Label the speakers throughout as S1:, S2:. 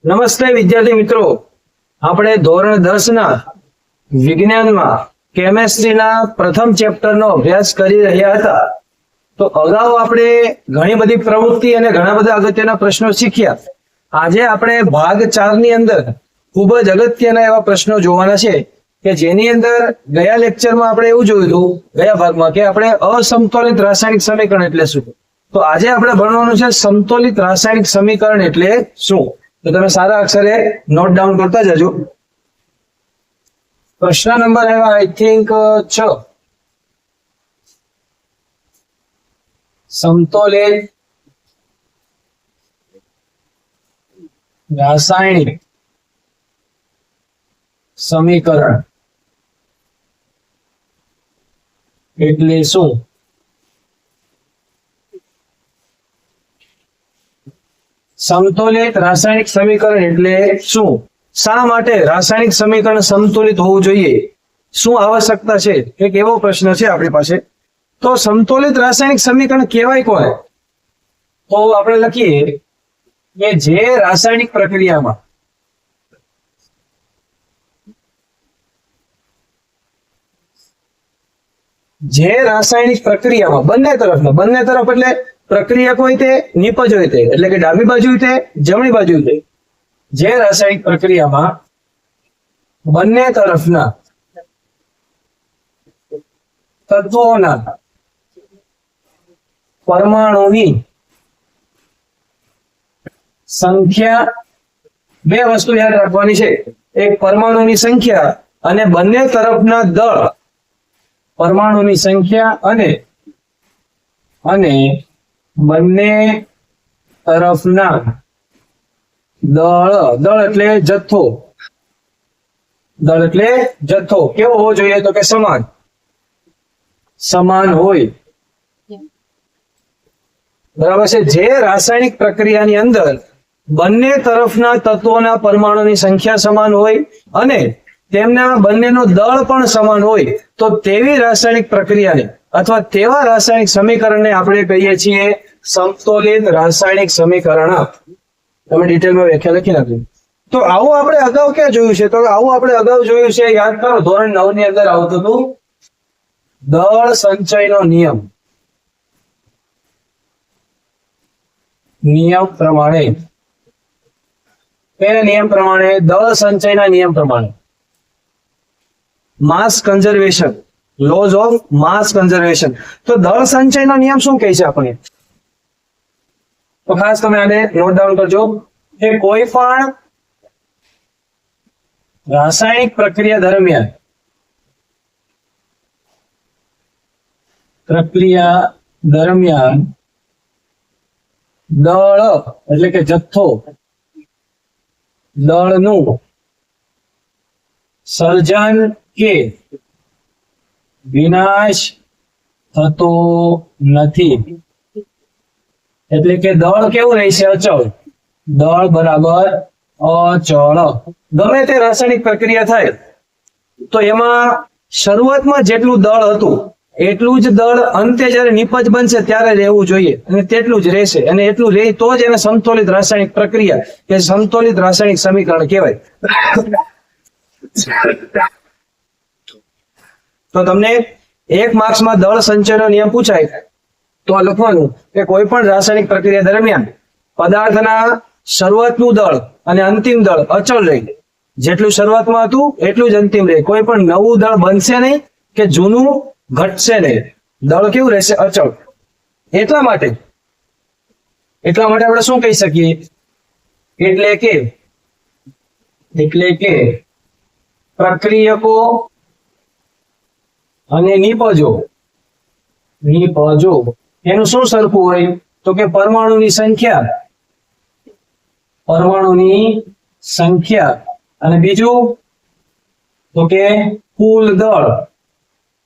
S1: નમસ્તે વિદ્યાર્થી મિત્રો, આપણે ધોરણ 10 ના વિજ્ઞાનમાં કેમેસ્ટ્રીના પ્રથમ ચેપ્ટરનો અભ્યાસ કરી રહ્યા હતા. તો અગાઉ આપણે ઘણી બધી પ્રવૃત્તિ અને ઘણા બધા અગત્યના પ્રશ્નો શીખ્યા. આજે આપણે ભાગ 4 ની અંદર ખૂબ જ અગત્યના એવા પ્રશ્નો જોવાના છે કે જેની અંદર ગયા લેક્ચરમાં આપણે એવું જોયું હતું, ગયા ભાગમાં, કે આપણે અસમતોલિત રાસાયણિક સમીકરણ એટલે શું. તો આજે આપણે ભણવાનું છે સમતોલિત રાસાયણિક સમીકરણ એટલે શું. તો તમે સારા અક્ષરે નોટ ડાઉન કરતા જજો. પ્રશ્ન નંબર આવ્યા આઈ થિંક 6. સમતોલિત રાસાયણિક સમીકરણ એટલે શું? સમતોલિત રાસાયણિક સમીકરણ એટલે શું? શા માટે રાસાયણિક સમીકરણ સમતુલિત હોવું જોઈએ? શું આવશ્યકતા છે? એક એવો પ્રશ્ન છે આપણી પાસે. તો સમતોલિત રાસાયણિક સમીકરણ કહેવાય કોને? તો આપણે લખીએ કે જે રાસાયણિક પ્રક્રિયામાં બંને તરફ એટલે પ્રક્રિયક હોય તે, નિપજ હોય તે, એટલે કે ડાબી બાજુ હોય તે, જમણી બાજુ હોય તે, જે રાસાયણિક પ્રક્રિયામાં બંને તરફના તત્વોના પરમાણુની સંખ્યા, બે વસ્તુ યાદ રાખવાની છે. એક પરમાણુની સંખ્યા અને બંને તરફના દળ. પરમાણુની સંખ્યા અને બંને તરફના દળ એટલે જથ્થો. દળ એટલે જથ્થો કેવો હોવો જોઈએ? તો કે સમાન હોય. બરાબર છે. જે રાસાયણિક પ્રક્રિયાની અંદર બંને તરફના તત્વોના પરમાણુની સંખ્યા સમાન હોય અને તેમના બંનેનો દળ પણ સમાન હોય, તો તેવી રાસાયણિક પ્રક્રિયાને અથવા તેવા રાસાયણિક સમીકરણને આપણે કહીએ છીએ સમતોલિત રાસાયણિક સમીકરણ. તમે ડિટેલમાં વ્યાખ્યા લખી નાખજો. તો આવું આપણે અગાઉ ક્યાં જોયું છે? તો આવું આપણે અગાઉ જોયું છે, યાદ કરો, ધોરણ 9 ની અંદર આવતું હતું દળ સંચયનો નિયમ. નિયમ પ્રમાણે, કયા નિયમ પ્રમાણે? દળ સંચયના નિયમ પ્રમાણે. Mass conservation, laws of mass conservation. તો દળ સંચયનો નિયમ શું કહે છે આપણે? તો ખાસ તમે આને નોટ ડાઉન કરજો કે કોઈ પણ રાસાયણિક પ્રક્રિયા દરમિયાન દળ એટલે કે જથ્થો, દળનું સર્જન કે વિનાશ થતો નથી. એટલે કે દળ કેવું રહેશે? અચળ. દળ બરાબર અચળ. ગમે તે રાસાયણિક પ્રક્રિયા થાય તો એમાં શરૂઆતમાં જેટલું દળ હતું એટલું જ દળ અંતે જયારે નિપજ બનશે ત્યારે રહેવું જોઈએ, અને તેટલું જ રહેશે. અને એટલું રહે તો જ એને સમતોલિત રાસાયણિક પ્રક્રિયા કે સમતોલિત રાસાયણિક સમીકરણ કહેવાય. તો તમને 1 માર્ક્સમાં દળ સંચયનો નિયમ પૂછાય તો લખવાનું કે કોઈ પણ રાસાયણિક પ્રક્રિયા દરમિયાન પદાર્થના શરૂઆતનું દળ અને અંતિમ દળ અચળ રહે. જેટલું શરૂઆતમાં હતું એટલું જ અંતિમ રહે. કોઈ પણ નવું દળ બનશે નહીં કે જૂનું ઘટશે નહીં. દળ કેવું રહેશે? અચળ. એટલા માટે આપણે શું કહી શકીએ? એટલે કે પ્રક્રિયકો અને નિપજો એનું શું સરખું હોય? તો કે પરમાણુની સંખ્યા અને બીજું તો કે કુલ દળ.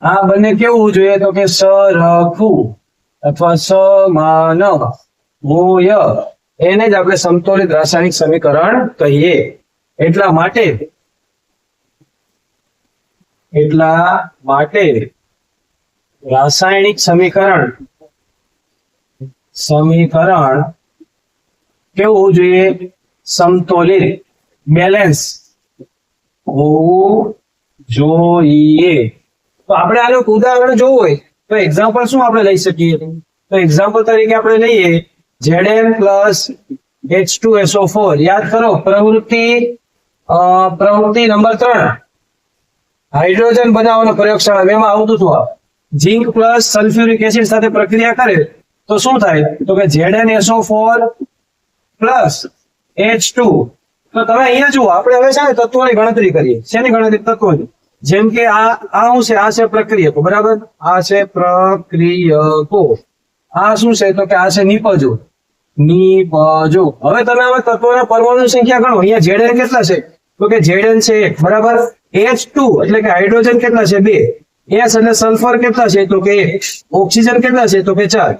S1: આ બંને કેવું જોઈએ? તો કે સરખું અથવા સમાન હોય. એને જ આપણે સમતોલિત રાસાયણિક સમીકરણ કહીએ. એટલા માટે રાસાયણિક સમીકરણ કેવું હોવું જોઈએ? સમતોલિત બેલેન્સ હોવું જોઈએ. તો આપણે આનું એક ઉદાહરણ જોવું હોય તો એક્ઝામ્પલ શું આપણે લઈ શકીએ? તો એક્ઝામ્પલ તરીકે આપણે લઈએ Zn પ્લસ H2SO4. યાદ કરો પ્રવૃત્તિ નંબર 3 હાઇડ્રોજન બનાવવાનો પ્રયોગશાળા એમાં આવતું હતું. ઝીંક પ્લસ સલ્ફ્યુરિક એસિડ સાથે પ્રક્રિયા કરે તો શું થાય? તો કે ZnSO4 પ્લસ H2. તો તમે અહીંયા જુઓ, આપણે હવે છે ને તત્વોની ગણતરી કરીએ. શેની ગણતરી? તત્વોની. જેમ કે આ શું છે? આ છે પ્રક્રિયકો, બરાબર? આ છે પ્રક્રિયકો. આ શું છે? તો કે આ છે નિપજો. હવે તમે આમાં તત્વોના પરમાણુ સંખ્યા ગણો. અહીંયા Zn કેટલા છે? તો કે Zn છે 1, બરાબર. H2 એટલે કે હાઇડ્રોજન કેટલા છે? 2. S એટલે સલ્ફર કેટલા છે? તો કે 1. ઓક્સિજન કેટલા છે? તો કે 4.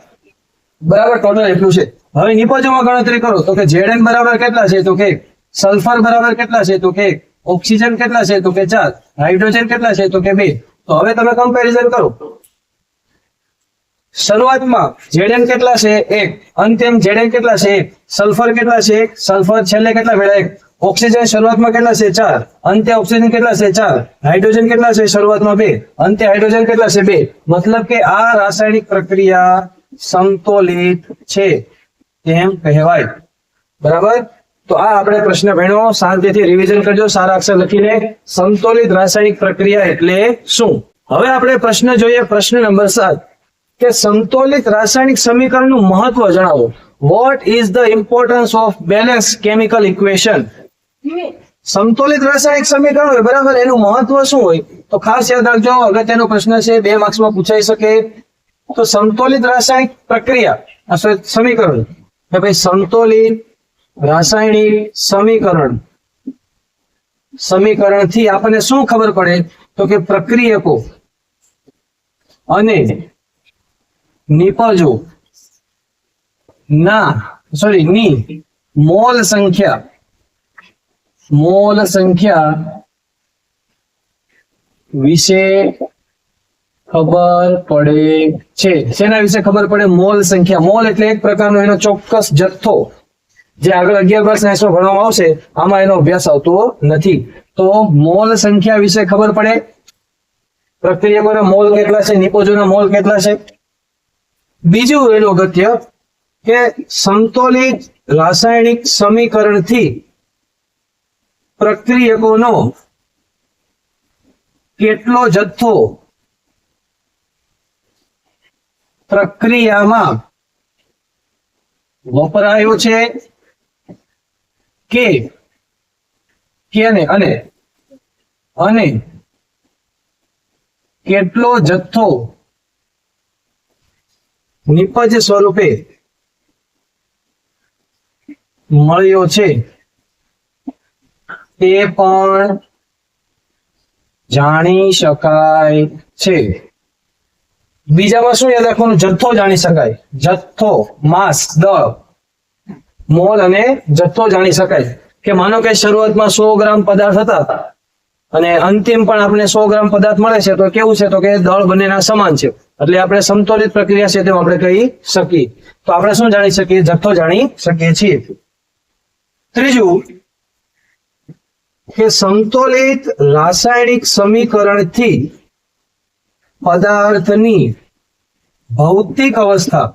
S1: બરાબર, ટોટલ એટલું છે. હવે નિપજોમાં ગણતરી કરો તો કે Zn બરાબર કેટલા છે? તો કે 1. સલ્ફર બરાબર કેટલા છે? તો કે 1. ઓક્સિજન કેટલા છે? તો કે 4. હાઇડ્રોજન કેટલા છે? તો કે 2. તો હવે તમે કમ્પેરિઝન કરો. શરૂઆતમાં Zn કેટલા છે? 1. અંતિમ Zn કેટલા છે? 1. સલ્ફર કેટલા છે? 1. સલ્ફર છેલ્લે કેટલા ભેળા? 1. ઓક્સિજન શરૂઆતમાં કેટલા છે? 4. અંતે ઓક્સિજન કેટલા છે? 4. હાઇડ્રોજન કેટલા છે? શરૂઆતમાં 2. અંતે હાઇડ્રોજન કેટલા છે? 2. મતલબ કે આ રાસાયણિક પ્રક્રિયા સંતુલિત છે તેમ કહેવાય. બરાબર. તો આ આપણે પ્રશ્ન ભણ્યો. શાંતિથી રિવિઝન કરજો, સારા અક્ષર લખીને. સંતુલિત રાસાયણિક પ્રક્રિયા એટલે શું? હવે આપણે પ્રશ્ન જોઈએ. પ્રશ્ન નંબર 7 કે સંતુલિત રાસાયણિક સમીકરણનું મહત્વ જણાવો. What is the importance of balance chemical equation? સંતુલિત રાસાયણિક સમીકરણ હોય, બરાબર, એનું મહત્વ શું હોય? તો ખાસ યાદ રાખજો, અગત્યનો પ્રશ્ન છે, 2 માર્ક્સમાં પૂછાઈ શકે. તો સંતુલિત રાસાયણિક પ્રક્રિયા સમીકરણ કે ભાઈ સંતુલિત રાસાયણિક સમીકરણ થી આપણને શું ખબર પડે? તો કે પ્રક્રિયકો અને નિપજો ની મોલ સંખ્યા વિશે ખબર પડે છે. શેના વિશે ખબર પડે? મોલ સંખ્યા. મોલ એટલે એક પ્રકારનો એનો ચોક્કસ જથ્થો, જે આગળ 11 બાર સાયન્સમાં ભણવામાં આવશે. આમાં એનો અભ્યાસ આવતો નથી. તો મોલ સંખ્યા વિશે ખબર પડે. પ્રક્રિયકોના મોલ કેટલા છે? નિપજોના મોલ કેટલા છે? બીજું એનું અગત્ય કે સંતુલિત રાસાયણિક સમીકરણથી પ્રક્રિયકોનો કેટલો જથ્થો પ્રક્રિયામાં વપરાયો છે અને કેટલો જથ્થો નિપજ સ્વરૂપે મળ્યો છે તે પણ જાણી શકાય છે. બીજામાં શું યાદ રાખવાનું? જથ્થો જાણી શકાય. જથ્થો, માસ, દળ, મોલ અને જથ્થો જાણી શકાય. કે માનો કે શરૂઆતમાં 100 ગ્રામ પદાર્થ હતા અને અંતિમ પણ આપણે 100 ગ્રામ પદાર્થ મળે છે, તો કેવું છે? તો કે દળ બંનેના સમાન છે, એટલે આપણે સંતુલિત પ્રક્રિયા છે તેમ આપણે કહી શકીએ. તો આપણે શું જાણી શકીએ? જથ્થો જાણી શકીએ છીએ. ત્રીજું કે સંતુલિત રાસાયણિક સમીકરણથી પદાર્થની ભૌતિક અવસ્થા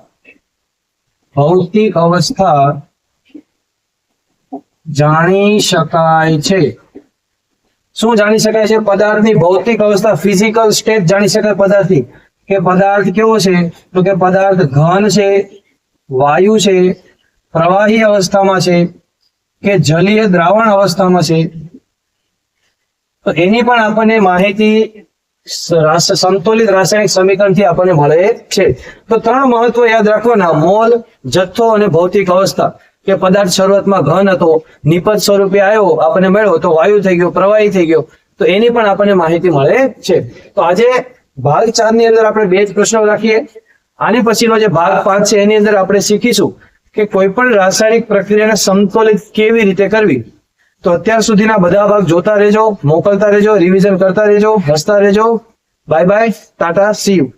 S1: જાણી શકાય છે. શું જાણી શકાય છે? પદાર્થની ભૌતિક અવસ્થા, ફિઝિકલ સ્ટેટ જાણી શકાય પદાર્થની. કે પદાર્થ કેવો છે? તો કે પદાર્થ ઘન છે, વાયુ છે, પ્રવાહી અવસ્થામાં છે કે જલીય દ્રાવણ અવસ્થામાં છે. તો એની પણ આપણને માહિતી સંતુલિત રાસાયણિક સમીકરણથી આપણને મળે છે. તો 3 મહત્વ યાદ રાખવાના: મોલ, જથ્થો અને ભૌતિક અવસ્થા. કે પદાર્થ શરૂઆતમાં ઘન હતો, નિપજ સ્વરૂપે આવ્યો, આપણને મળ્યો તો વાયુ થઈ ગયો, પ્રવાહી થઈ ગયો. તો એની પણ આપણને માહિતી મળે છે. તો આજે ભાગ 4 ની અંદર આપણે 2 જ પ્રશ્નો રાખીએ. આની પછીનો જે ભાગ 5 છે એની અંદર આપણે શીખીશું કે કોઈ પણ રાસાયણિક પ્રક્રિયાને સંતુલિત કેવી રીતે કરવી. તો અત્યાર સુધીના બધા ભાગ જોતા રહેજો, મોકલતા રહેજો, રિવિઝન કરતા રહેજો, હસતા રહેજો. Bye bye, Tata, C you.